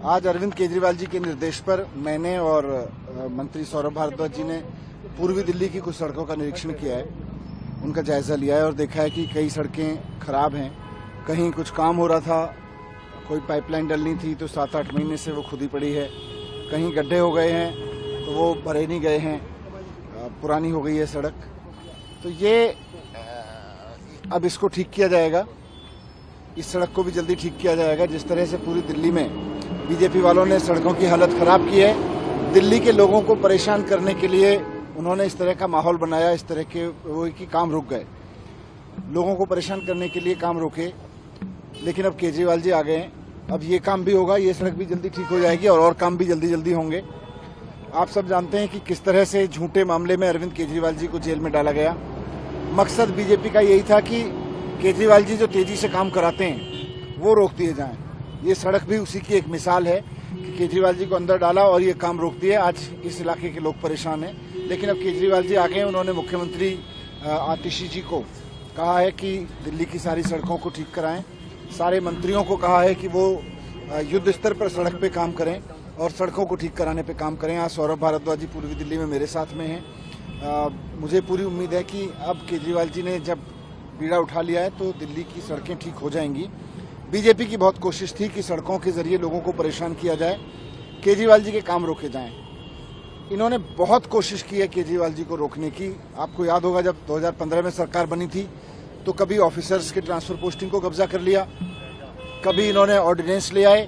आज अरविंद केजरीवाल जी के निर्देश पर मैंने और मंत्री सौरभ भारद्वाज जी ने पूर्वी दिल्ली की कुछ सड़कों का निरीक्षण किया है, उनका जायजा लिया है और देखा है कि कई सड़कें खराब हैं। कहीं कुछ काम हो रहा था, कोई पाइपलाइन डलनी थी तो 7-8 महीने से वो खुदी पड़ी है। कहीं गड्ढे हो गए हैं तो वो भरे नहीं गए हैं, पुरानी हो गई है सड़क। तो ये अब इसको ठीक किया जाएगा, इस सड़क को भी जल्दी ठीक किया जाएगा। जिस तरह से पूरी दिल्ली में बीजेपी वालों ने सड़कों की हालत खराब की है, दिल्ली के लोगों को परेशान करने के लिए उन्होंने इस तरह का माहौल बनाया, इस तरह के वो कि काम रुक गए, लोगों को परेशान करने के लिए काम रोके। लेकिन अब केजरीवाल जी आ गए हैं, अब ये काम भी होगा, ये सड़क भी जल्दी ठीक हो जाएगी और काम भी जल्दी जल्दी होंगे। आप सब जानते हैं कि किस तरह से झूठे मामले में अरविंद केजरीवाल जी को जेल में डाला गया। मकसद बीजेपी का यही था कि केजरीवाल जी जो तेजी से काम कराते हैं वो रोक दिए जाएं। ये सड़क भी उसी की एक मिसाल है कि केजरीवाल जी को अंदर डाला और ये काम रोक दिए। आज इस इलाके के लोग परेशान हैं, लेकिन अब केजरीवाल जी आ गए। उन्होंने मुख्यमंत्री आतिशी जी को कहा है कि दिल्ली की सारी सड़कों को ठीक कराएं। सारे मंत्रियों को कहा है कि वो युद्ध स्तर पर सड़क पे काम करें और सड़कों को ठीक कराने पे काम करें। आज सौरभ भारद्वाज जी पूर्वी दिल्ली में मेरे साथ में हैं। मुझे पूरी उम्मीद है कि अब केजरीवाल जी ने जब बीड़ा उठा लिया है तो दिल्ली की सड़कें ठीक हो जाएंगी। बीजेपी की बहुत कोशिश थी कि सड़कों के जरिए लोगों को परेशान किया जाए, केजरीवाल जी के काम रोके जाएं। इन्होंने बहुत कोशिश की है केजरीवाल जी को रोकने की। आपको याद होगा जब 2015 में सरकार बनी थी तो कभी ऑफिसर्स के ट्रांसफर पोस्टिंग को कब्जा कर लिया, कभी इन्होंने ऑर्डिनेंस ले आए।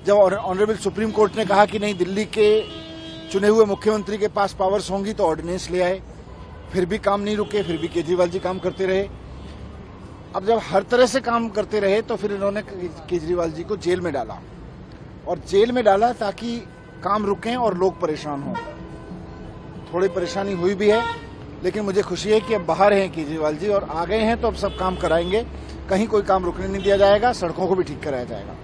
जब ऑनरेबल सुप्रीम कोर्ट ने कहा कि नहीं, दिल्ली के चुने हुए मुख्यमंत्री के पास पावर्स होंगी, तो ऑर्डिनेंस ले आए। फिर भी काम नहीं रुके, फिर भी केजरीवाल जी काम करते रहे। अब जब हर तरह से काम करते रहे तो फिर इन्होंने केजरीवाल जी को जेल में डाला, और जेल में डाला ताकि काम रुकें और लोग परेशान हों। थोड़ी परेशानी हुई भी है, लेकिन मुझे खुशी है कि अब बाहर हैं केजरीवाल जी और आ गए हैं, तो अब सब काम कराएंगे। कहीं कोई काम रुकने नहीं दिया जाएगा, सड़कों को भी ठीक कराया जाएगा।